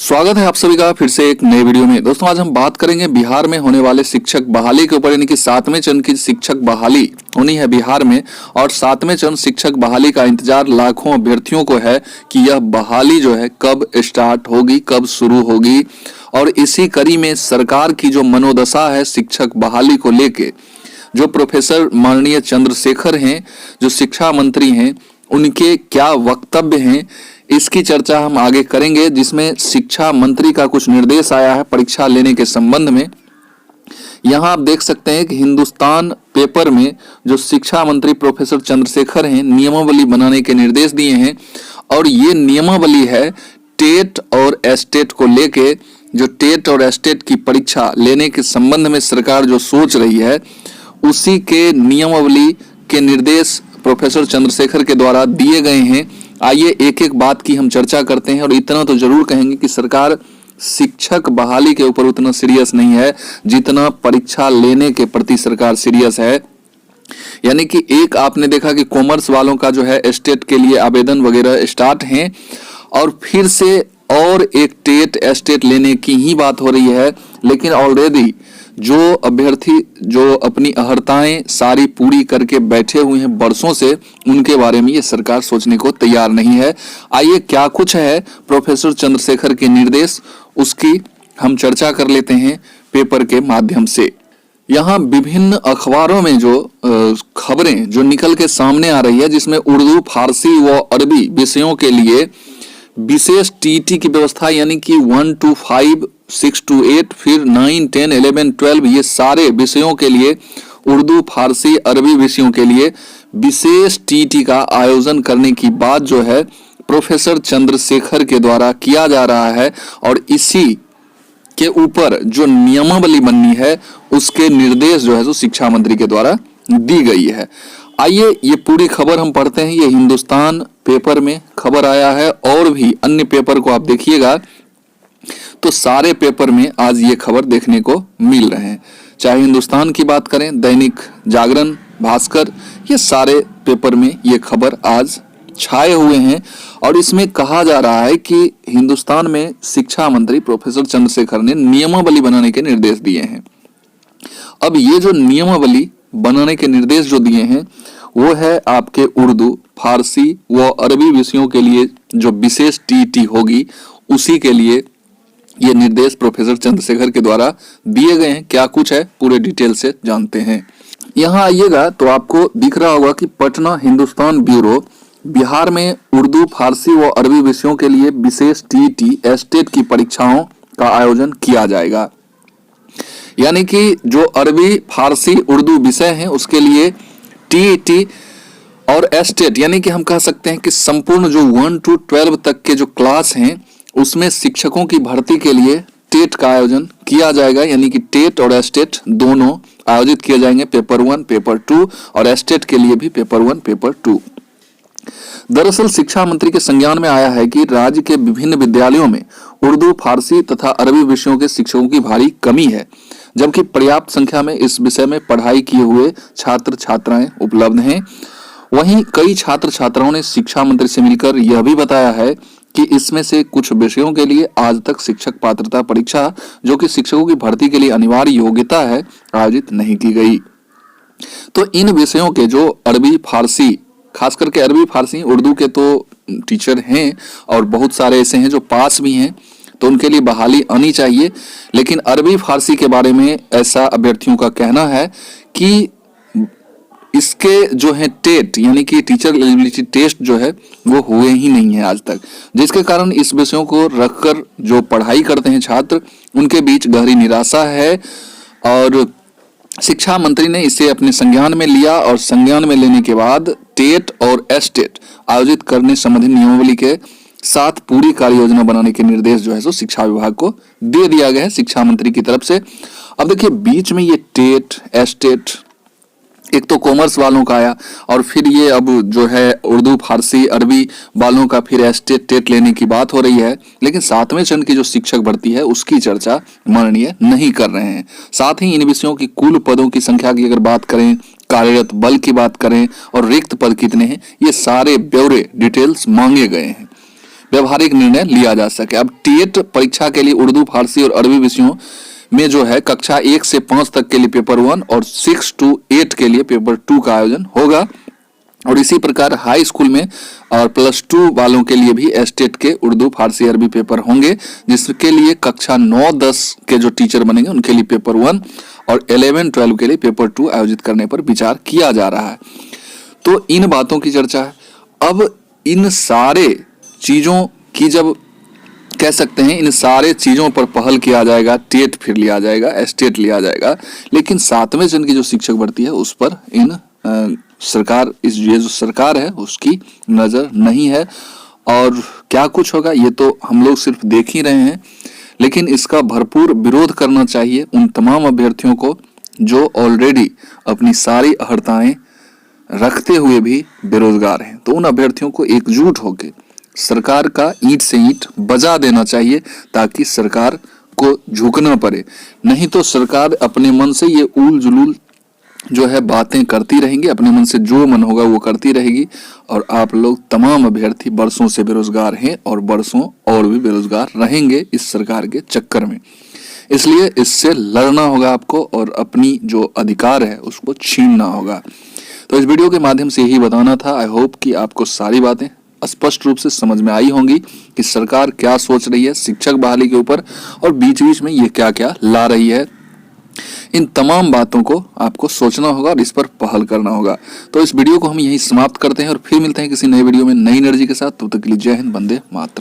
स्वागत है आप सभी का फिर से एक नए वीडियो में। दोस्तों आज हम बात करेंगे बिहार में होने वाले शिक्षक बहाली के ऊपर, यानी कि 7वें चरण की शिक्षक बहाली होनी है बिहार में। और 7वें चरण शिक्षक बहाली का इंतजार लाखों अभ्यर्थियों को है कि यह बहाली जो है कब स्टार्ट होगी, कब शुरू होगी। और इसी कड़ी में सरकार की जो मनोदशा है शिक्षक बहाली को लेके, जो प्रोफेसर माननीय चंद्रशेखर हैं, जो शिक्षा मंत्री हैं, उनके क्या वक्तव्य हैं, इसकी चर्चा हम आगे करेंगे। जिसमें शिक्षा मंत्री का कुछ निर्देश आया है परीक्षा लेने के संबंध में। यहां आप देख सकते हैं कि हिंदुस्तान पेपर में जो शिक्षा मंत्री प्रोफेसर चंद्रशेखर हैं, नियमावली बनाने के निर्देश दिए हैं। और ये नियमावली है टेट और एस्टेट को लेके। जो टेट और एस्टेट की परीक्षा लेने के संबंध में सरकार जो सोच रही है, उसी के नियमावली के निर्देश प्रोफेसर चंद्रशेखर के द्वारा दिए गए हैं। आइए एक एक बात की हम चर्चा करते हैं। और इतना तो जरूर कहेंगे कि सरकार शिक्षक बहाली के ऊपर उतना सीरियस नहीं है जितना परीक्षा लेने के प्रति सरकार सीरियस है। यानी कि एक आपने देखा कि कॉमर्स वालों का जो है एस्टेट के लिए आवेदन वगैरह स्टार्ट हैं, और फिर से और एक टेट एस्टेट लेने की ही बात हो रही है। लेकिन ऑलरेडी जो अभ्यर्थी जो अपनी अहर्ताएं सारी पूरी करके बैठे हुए हैं बरसों से, उनके बारे में ये सरकार सोचने को तैयार नहीं है। आइए क्या कुछ है प्रोफेसर चंद्रशेखर के निर्देश, उसकी हम चर्चा कर लेते हैं पेपर के माध्यम से। यहाँ विभिन्न अखबारों में जो खबरें जो निकल के सामने आ रही है, जिसमें उर्दू, फारसी व अरबी विषयों के लिए विशेष टीटी की व्यवस्था, यानी कि 1 to 5, 6 to 8, फिर 9, 10, 11, 12, ये सारे विषयों के लिए, उर्दू, फारसी, अरबी विषयों के लिए विशेष टीटी का आयोजन करने की बात जो है प्रोफेसर चंद्रशेखर के द्वारा किया जा रहा है। और इसी के ऊपर जो नियमावली बननी है, उसके निर्देश जो है तो शिक्षा मंत्री के द्वारा दी गई है। आइए ये पूरी खबर हम पढ़ते हैं। ये हिंदुस्तान पेपर में खबर आया है, और भी अन्य पेपर को आप देखिएगा तो सारे पेपर में आज ये खबर देखने को मिल रहे हैं। चाहे हिंदुस्तान की बात करें, दैनिक जागरण, भास्कर, ये सारे पेपर में ये खबर आज छाए हुए हैं। और इसमें कहा जा रहा है कि हिंदुस्तान में शिक्षा मंत्री प्रोफेसर चंद्रशेखर ने नियमावली बनाने के निर्देश दिए हैं। अब ये जो नियमावली बनाने के निर्देश जो दिए हैं, वो है आपके उर्दू, फारसी व अरबी विषयों के लिए जो विशेष टीटी होगी, उसी के लिए ये निर्देश प्रोफेसर चंद्रशेखर के द्वारा दिए गए हैं। क्या कुछ है पूरे डिटेल से जानते हैं। यहाँ आइएगा तो आपको दिख रहा होगा कि पटना हिंदुस्तान ब्यूरो, बिहार में उर्दू, फारसी व अरबी विषयों के लिए विशेष टीटी एस्टेट की परीक्षाओं का आयोजन किया जाएगा। यानी कि जो अरबी, फारसी, उर्दू विषय हैं, उसके लिए टीईटी और एस्टेट, यानी कि हम कह सकते हैं कि संपूर्ण जो 1 to 12 तक के जो क्लास हैं, उसमें शिक्षकों की भर्ती के लिए टेट का आयोजन किया जाएगा। यानी कि टेट और एस्टेट दोनों आयोजित किए जाएंगे, पेपर 1, पेपर 2, और एस्टेट के लिए भी पेपर 1, पेपर 2। दरअसल शिक्षा मंत्री के संज्ञान में आया है कि राज्य के विभिन्न विद्यालयों में उर्दू, फारसी तथा अरबी विषयों के शिक्षकों की भारी कमी है, जबकि पर्याप्त संख्या में इस विषय में पढ़ाई किए हुए छात्र छात्राएं उपलब्ध हैं। वहीं कई छात्र छात्राओं ने शिक्षा मंत्री से मिलकर यह भी बताया है कि इसमें से कुछ विषयों के लिए आज तक शिक्षक पात्रता परीक्षा, जो कि शिक्षकों की भर्ती के लिए अनिवार्य योग्यता है, आयोजित नहीं की गई। तो इन विषयों के जो अरबी, फारसी, खास करके अरबी, फारसी, उर्दू के तो टीचर हैं, और बहुत सारे ऐसे हैं जो पास भी हैं, तो उनके लिए बहाली आनी चाहिए। लेकिन अरबी, फारसी के बारे में ऐसा अभ्यर्थियों का कहना है कि इसके जो है टेट, यानी कि टीचर एलिजिबिलिटी टेस्ट जो है वो हुए ही नहीं है आज तक, जिसके कारण इस विषयों को रखकर जो पढ़ाई करते हैं छात्र, उनके बीच गहरी निराशा है। और शिक्षा मंत्री ने इसे अपने संज्ञान में लिया, और संज्ञान में लेने के बाद टेट और एस्टेट आयोजित करने संबंधी नियमावली के साथ पूरी कार्य योजना बनाने के निर्देश जो है सो शिक्षा विभाग को दे दिया गया है शिक्षा मंत्री की तरफ से। अब देखिए बीच में ये टेट, एस्टेट, एक तो कॉमर्स वालों का आया, और फिर ये अब जो है उर्दू, फारसी, अरबी वालों का फिर एस्टेट, टेट लेने की बात हो रही है। लेकिन 7वें चरण की जो शिक्षक भर्ती है, उसकी चर्चा माननीय नहीं कर रहे हैं। साथ ही इन विषयों की कुल पदों की संख्या की अगर बात करें, कार्यरत बल की बात करें, और रिक्त पद कितने हैं, ये सारे ब्यौरे डिटेल्स मांगे गए हैं। व्यवहारिक निर्णय लिया जा सके। अब टीएट परीक्षा के लिए उर्दू, फारसी और अरबी विषयों में जो है कक्षा 1 से 5 तक के लिए पेपर 1 और 6 to 8 के लिए पेपर 2 का आयोजन होगा। और इसी प्रकार हाई स्कूल में और+2 वालों के लिए भी एस्टेट के उर्दू, फारसी, अरबी पेपर होंगे, जिसके लिए कक्षा 9-10 के जो टीचर बनेंगे उनके लिए पेपर 1 और 11-12 के लिए पेपर 2 आयोजित करने पर विचार किया जा रहा है। तो इन बातों की चर्चा है। अब इन सारे चीजों की जब कह सकते हैं इन सारे चीजों पर पहल किया जाएगा, टेट फिर लिया जाएगा, एस्टेट लिया जाएगा, लेकिन 7वें चरण की जो शिक्षक भर्ती है उस पर ये जो सरकार है उसकी नजर नहीं है। और क्या कुछ होगा ये तो हम लोग सिर्फ देख ही रहे हैं, लेकिन इसका भरपूर विरोध करना चाहिए उन तमाम अभ्यर्थियों को जो ऑलरेडी अपनी सारी अर्हताएं रखते हुए भी बेरोजगार हैं। तो उन अभ्यर्थियों को एकजुट होकर सरकार का ईंट से ईंट बजा देना चाहिए ताकि सरकार को झुकना पड़े। नहीं तो सरकार अपने मन से ये उल जुलूल जो है बातें करती रहेंगी, अपने मन से जो मन होगा वो करती रहेगी, और आप लोग तमाम अभ्यर्थी बरसों से बेरोजगार हैं और बरसों और भी बेरोजगार रहेंगे इस सरकार के चक्कर में। इसलिए इससे लड़ना होगा आपको और अपनी जो अधिकार है उसको छीनना होगा। तो इस वीडियो के माध्यम से यही बताना था। आई होप कि आपको सारी बातें स्पष्ट रूप से समझ में आई होंगी कि सरकार क्या सोच रही है शिक्षक बहाली के ऊपर और बीच बीच में ये क्या क्या ला रही है। इन तमाम बातों को आपको सोचना होगा और इस पर पहल करना होगा। तो इस वीडियो को हम यहीं समाप्त करते हैं और फिर मिलते हैं किसी नए वीडियो में नई एनर्जी के साथ। तब तक के लिए जय हिंद, वंदे मातरम।